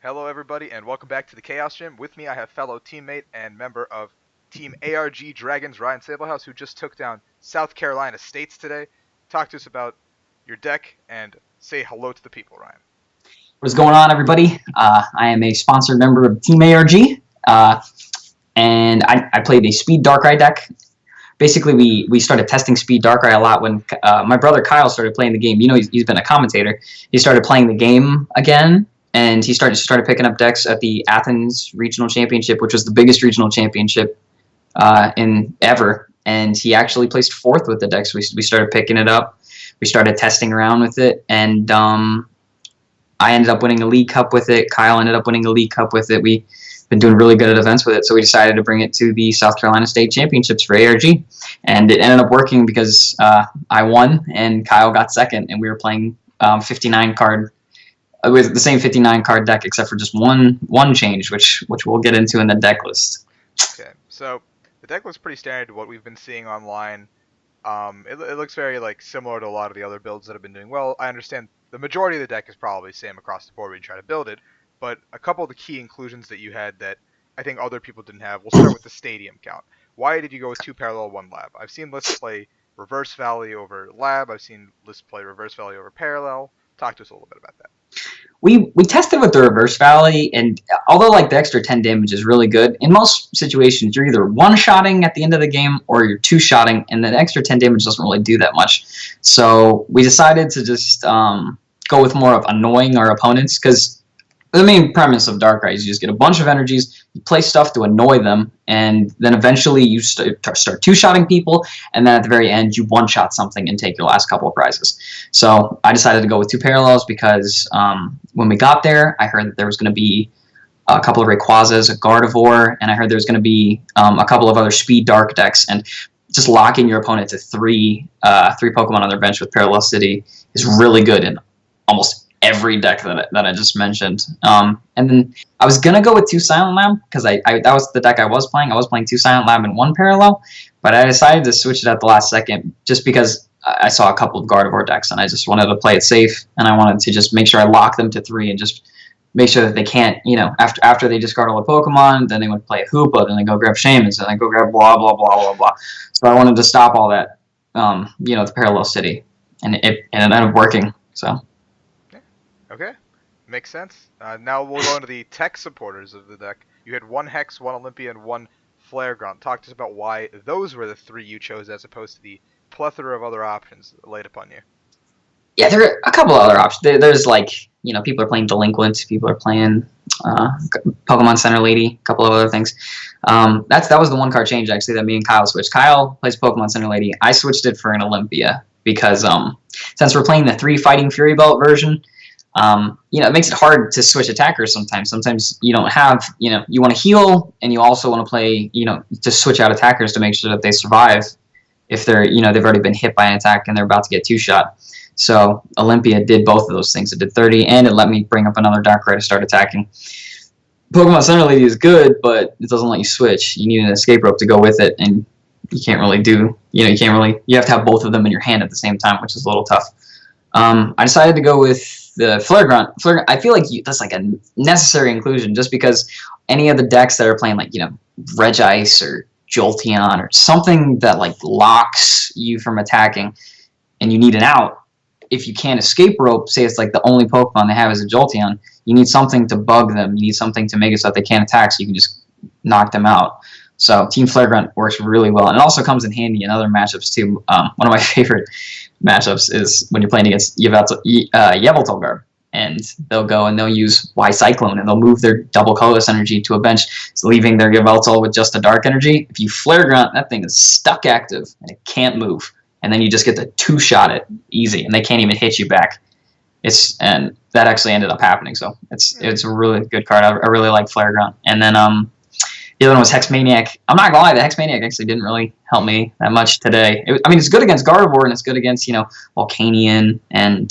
Hello, everybody, and welcome back to the Chaos Gym. With me, I have fellow teammate and member of Team ARG Dragons, Ryan Sablehouse, who just took down South Carolina States today. Talk to us about your deck and say hello to the people, Ryan. What's going on, everybody? I am a sponsored member of Team ARG, and I played a Speed Darkrai deck. Basically, we started testing Speed Darkrai a lot when my brother Kyle started playing the game. You know, he's been a commentator. He started playing the game again, and he started picking up decks at the Athens Regional Championship, which was the biggest regional championship in ever. And he actually placed fourth with the decks. We started picking it up. We started testing around with it, and I ended up winning a League Cup with it. Kyle ended up winning a League Cup with it. We've been doing really good at events with it, so we decided to bring it to the South Carolina State Championships for ARG. And it ended up working because I won and Kyle got second, and we were playing 59 card with the same 59 card deck, except for just one change, which we'll get into in the deck list. Okay, so the deck looks pretty standard to what we've been seeing online. It looks very similar to a lot of the other builds that have been doing well. I understand the majority of the deck is probably same across the board when you try to build it, but a couple of the key inclusions that you had that I think other people didn't have. We'll start with the stadium count. Why did you go with 2 parallel, 1 lab? I've seen lists play Reverse Valley over lab. I've seen lists play Reverse Valley over parallel. Talk to us a little bit about that. We tested with the Reverse Valley, and although the extra 10 damage is really good, in most situations you're either one-shotting at the end of the game or you're two-shotting, and the extra 10 damage doesn't really do that much. So we decided to just go with more of annoying our opponents, because the main premise of Darkrai is you just get a bunch of energies, you play stuff to annoy them, and then eventually you start two-shotting people, and then at the very end you one-shot something and take your last couple of prizes. So I decided to go with 2 parallels because when we got there, I heard that there was going to be a couple of Rayquazas, a Gardevoir, and I heard there was going to be a couple of other Speed Dark decks, and just locking your opponent to three Pokemon on their bench with Parallel City is really good in almost every deck that I just mentioned. And then I was gonna go with 2 Silent Lab because that was the deck I was playing. I was playing 2 Silent Lab and 1 Parallel, but I decided to switch it at the last second just because I saw a couple of Gardevoir decks and I just wanted to play it safe, and I wanted to just make sure I lock them to 3 and just make sure that they can't, after they discard all the Pokemon, then they would play a Hoopa, then they go grab Shaman's, and then go grab blah blah blah blah blah. So I wanted to stop all that, the Parallel City, and it ended up working. So. Okay, makes sense. Now we'll go into the tech supporters of the deck. You had 1 Hex, 1 Olympia, and 1 Flare Grunt. Talk to us about why those were the 3 you chose as opposed to the plethora of other options laid upon you. Yeah, there are a couple of other options. There's people are playing Delinquent, people are playing Pokemon Center Lady, a couple of other things. That was the 1 card change actually that me and Kyle switched. Kyle plays Pokemon Center Lady. I switched it for an Olympia because since we're playing the 3 Fighting Fury Belt version, it makes it hard to switch attackers sometimes. Sometimes you don't have, you want to heal, and you also want to play, to switch out attackers to make sure that they survive if they're, they've already been hit by an attack and they're about to get 2-shot. So Olympia did both of those things. It did 30, and it let me bring up another Darkrai to start attacking. Pokemon Center Lady is good, but it doesn't let you switch. You need an escape rope to go with it, and you can't really do, you have to have both of them in your hand at the same time, which is a little tough. I decided to go with the Flare Grunt. I feel like that's a necessary inclusion, just because any of the decks that are playing Regice or Jolteon or something that locks you from attacking and you need an out, if you can't escape rope, say it's the only Pokemon they have is a Jolteon, you need something to bug them. You need something to make it so that they can't attack, so you can just knock them out. So Team Flare Grunt works really well, and it also comes in handy in other matchups too. One of my favorite matchups is when you're playing against Yveltal, and they'll go and they'll use Y Cyclone, and they'll move their double colorless energy to a bench, so leaving their Yveltal with just a dark energy. If you Flare Grunt, that thing is stuck active and it can't move, and then you just get to 2-shot it easy, and they can't even hit you back. And that actually ended up happening, so it's a really good card. I really like Flare Grunt. And then the other one was Hex Maniac. I'm not gonna lie, the Hex Maniac actually didn't really help me that much today. It's good against Gardevoir, and it's good against Volcanion and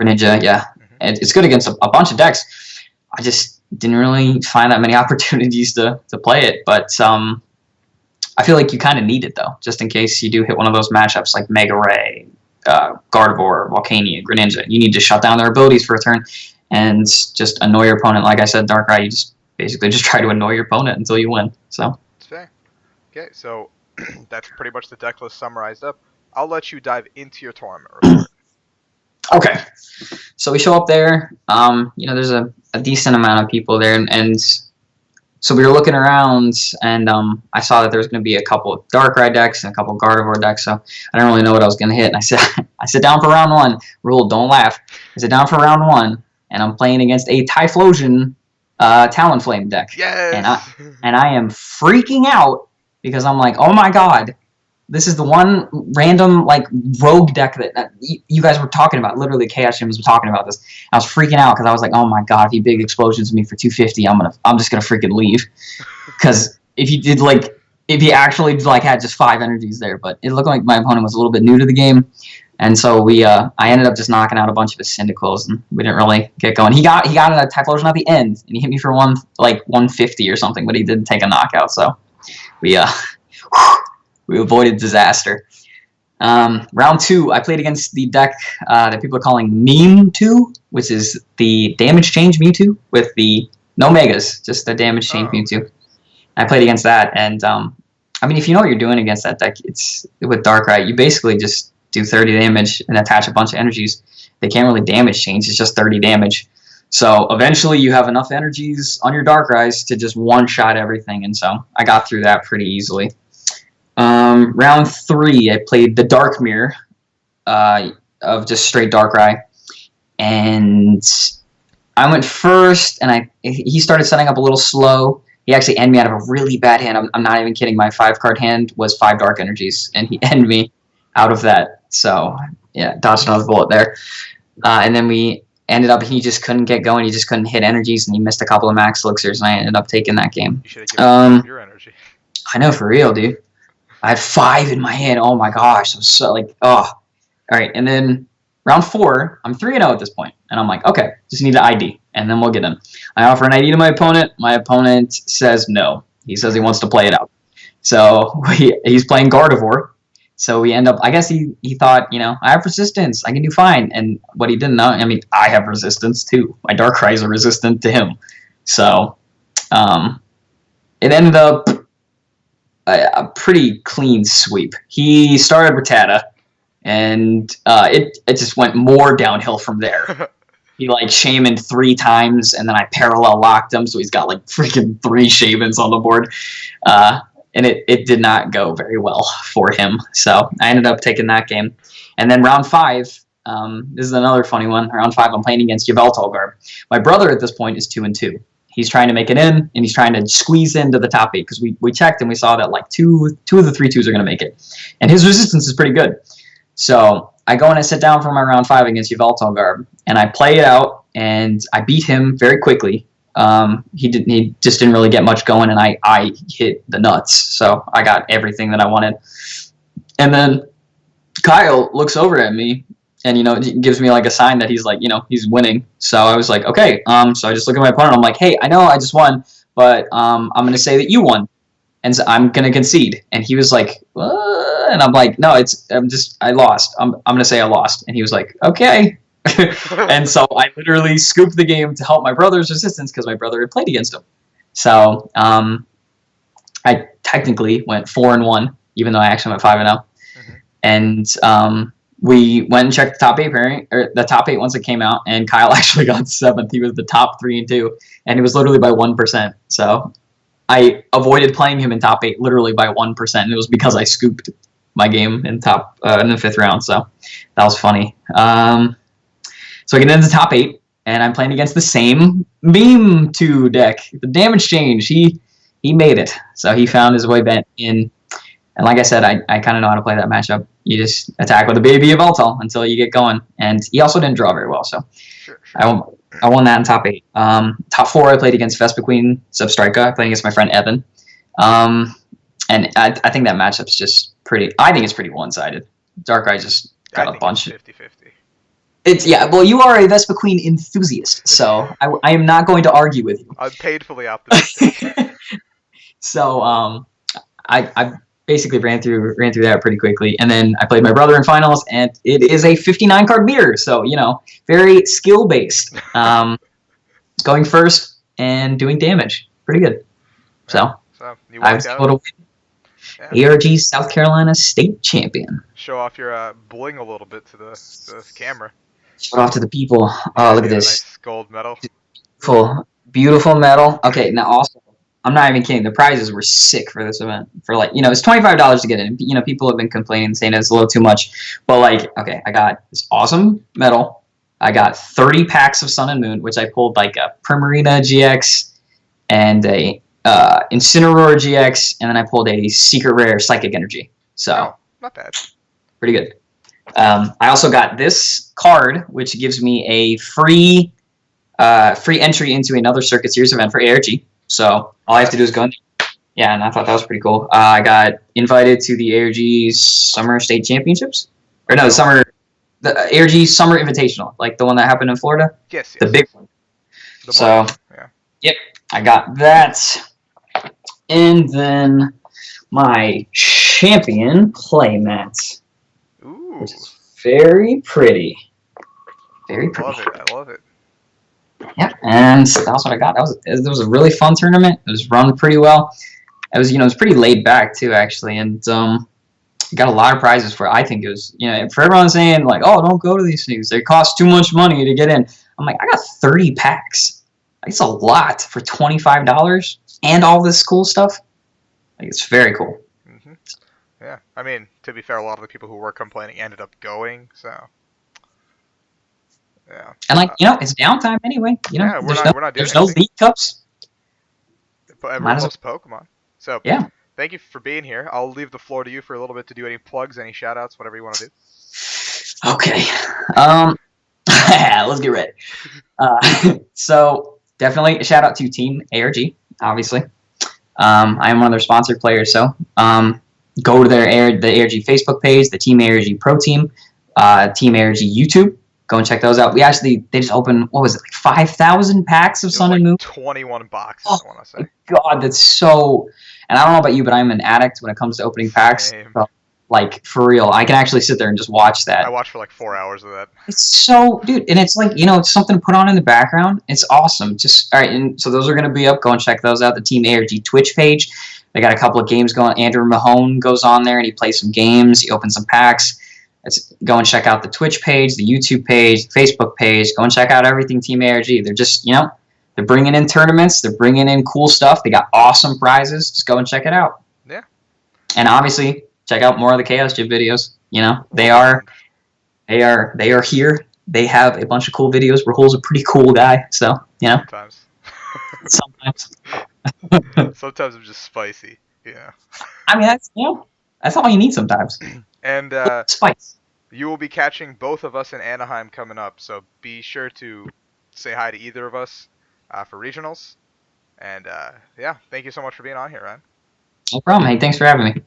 Greninja. Yeah, it's good against a bunch of decks. I just didn't really find that many opportunities to play it, but I feel like you kind of need it though, just in case you do hit one of those matchups like Mega Ray, Gardevoir, Volcanion, Greninja. You need to shut down their abilities for a turn, and just annoy your opponent. Like I said, Darkrai, you just basically just try to annoy your opponent until you win. So. It's fair. Okay, so that's pretty much the deck list summarized up. I'll let you dive into your tournament report. Okay, so we show up there. There's a decent amount of people there, and so we were looking around, and I saw that there was going to be a couple of Darkrai decks and a couple of Gardevoir decks. So I didn't really know what I was going to hit. And I sit down for round one. Rahul, don't laugh. I sit down for round one, and I'm playing against a Typhlosion Talonflame deck. Yes. And I am freaking out because I'm like, oh my god. This is the one random like rogue deck that you guys were talking about. Literally, Chaos Gym was talking about this. I was freaking out because I was like, "Oh my god! If he big explosions me for 250, I'm just gonna freaking leave." Because if he actually like had just 5 energies there, but it looked like my opponent was a little bit new to the game, and so I ended up just knocking out a bunch of his Cyndaquils, and we didn't really get going. He got a Typhlosion at the end, and he hit me for 150 or something, but he did take a knockout. So we avoided disaster. Round 2, I played against the deck that people are calling Meme 2, which is the damage change Mewtwo with the no megas, just the damage change Mewtwo. I played against that, and if you know what you're doing against that deck, it's with Darkrai, you basically just do 30 damage and attach a bunch of energies. They can't really damage change, it's just 30 damage. So eventually you have enough energies on your Darkrai's to just one-shot everything, and so I got through that pretty easily. Round 3, I played the Dark Mirror of just straight Darkrai, and I went first, and he started setting up a little slow. He actually ended me out of a really bad hand. I'm not even kidding. My 5-card hand was 5 Dark Energies, and he ended me out of that. So, yeah, dodged another bullet there. And then we ended up, he just couldn't get going. He just couldn't hit energies, and he missed a couple of max elixirs, and I ended up taking that game. You should have given your energy. I know, for real, dude. I had 5 in my hand. Oh my gosh. I was so like, oh. All right. And then round 4, I'm 3-0 at this point. And I'm like, okay, just need an ID. And then we'll get him. I offer an ID to my opponent. My opponent says no. He says he wants to play it out. So he's playing Gardevoir. So we end up, I guess he thought, I have resistance. I can do fine. And what he didn't know, I have resistance too. My Darkrai's are resistant to him. So it ended up a pretty clean sweep. He started Rattata, and it just went more downhill from there. He shamaned 3 times, and then I parallel locked him, so he's got freaking 3 shamans on the board. And it did not go very well for him. So I ended up taking that game. And then round 5, this is another funny one. Round 5, I'm playing against Yveltal. My brother at this point is 2-2. He's trying to make it in, and he's trying to squeeze into the top 8, because we checked and we saw that two of the 3-2s are going to make it. And his resistance is pretty good. So I go and I sit down for my round 5 against Yveltal, and I play it out, and I beat him very quickly. He just didn't really get much going, and I hit the nuts. So I got everything that I wanted. And then Kyle looks over at me, and, gives me a sign that he's he's winning. So I was like, okay. So I just look at my opponent. I'm like, hey, I know I just won, but I'm going to say that you won. And so I'm going to concede. And he was like, and I'm like, no, I lost. I'm going to say I lost. And he was like, okay. And so I literally scooped the game to help my brother's resistance, because my brother had played against him. So I technically went 4-1, even though I actually went 5-0. And we went and checked the top 8 pairing, or the top 8 once it came out, and Kyle actually got 7th. He was the top 3-2, and it was literally by 1%. So I avoided playing him in top 8 literally by 1%, and it was because I scooped my game in the 5th round. So that was funny. So I get into the top 8, and I'm playing against the same Meme 2 deck. The damage change, he made it. So he found his way back in. And like I said, I kind of know how to play that matchup. You just attack with a baby Yveltal until you get going. And he also didn't draw very well, so sure. I won that in top 8. Top 4, I played against Vespiquen Substrika. I played against my friend Evan. And I think that matchup's just pretty... I think it's pretty one-sided. Darkrai just got a bunch. 50-50. Yeah, well, you are a Vespiquen enthusiast, so I am not going to argue with you. I'm painfully optimistic. So, basically ran through that pretty quickly. And then I played my brother in finals, and it is a 59 card mirror, so very skill based. Going first and doing damage, pretty good. Yeah, So so you I was walked able out. to Yeah. win ARG South Carolina state champion. Show off your bling a little bit to the camera. Shout off to the people. Yeah, Oh, look you at got a this. nice gold medal. Beautiful medal. Okay, now also, I'm not even kidding. The prizes were sick for this event. For it's $25 to get in. People have been complaining, saying it's a little too much. But okay, I got this awesome medal. I got 30 packs of Sun and Moon, which I pulled like a Primarina GX and a Incineroar GX, and then I pulled a Secret Rare Psychic Energy. So not bad. Pretty good. I also got this card, which gives me a free entry into another Circuit Series event for ARG. So all I have to do is go in there. Yeah, and I thought that was pretty cool. I got invited to the ARG Summer State Championships. Or no, the ARG Summer Invitational, like the one that happened in Florida. Yes. The big one. Yeah. Yep, I got that. And then my champion playmat. Ooh. Which is very pretty. Very pretty. I love it. Yeah, and that was what I got. It was a really fun tournament. It was run pretty well. It was pretty laid back too, actually, and got a lot of prizes for it. I think it was, for everyone saying like, oh, don't go to these things. They cost too much money to get in. I'm like, I got 30 packs. It's a lot for $25 and all this cool stuff. Like, it's very cool. Mm-hmm. Yeah, I mean, to be fair, a lot of the people who were complaining ended up going, so. Yeah. And it's downtime anyway. Yeah, we're not doing there's no League Cups. But everyone loves Pokemon. So yeah. Thank you for being here. I'll leave the floor to you for a little bit to do any plugs, any shout outs, whatever you want to do. Okay. Let's get ready. So definitely a shout out to Team ARG, obviously. I am one of their sponsored players, so go to the ARG Facebook page, the Team ARG Pro Team, Team ARG YouTube. Go and check those out. They just opened, what was it, like 5,000 packs of Sun and Moon? 21 boxes, oh, I want to say. God, that's so... And I don't know about you, but I'm an addict when it comes to opening packs. So, for real, I can actually sit there and just watch that. I watched for like 4 hours of that. It's so... Dude, and it's like, it's something to put on in the background. It's awesome. All right, and so those are going to be up. Go and check those out. The Team ARG Twitch page. They got a couple of games going. Andrew Mahone goes on there, and he plays some games. He opens some packs. Go and check out the Twitch page, the YouTube page, the Facebook page. Go and check out everything Team ARG. They're just, they're bringing in tournaments. They're bringing in cool stuff. They got awesome prizes. Just go and check it out. Yeah. And obviously, check out more of the Chaos Gym videos. They are here. They have a bunch of cool videos. Rahul's a pretty cool guy. So, Sometimes. Sometimes I'm just spicy. Yeah. I mean, that's all you need sometimes. And spice. You will be catching both of us in Anaheim coming up, so be sure to say hi to either of us for regionals. And yeah, thank you so much for being on here, Ryan. No problem. Hey, thanks for having me.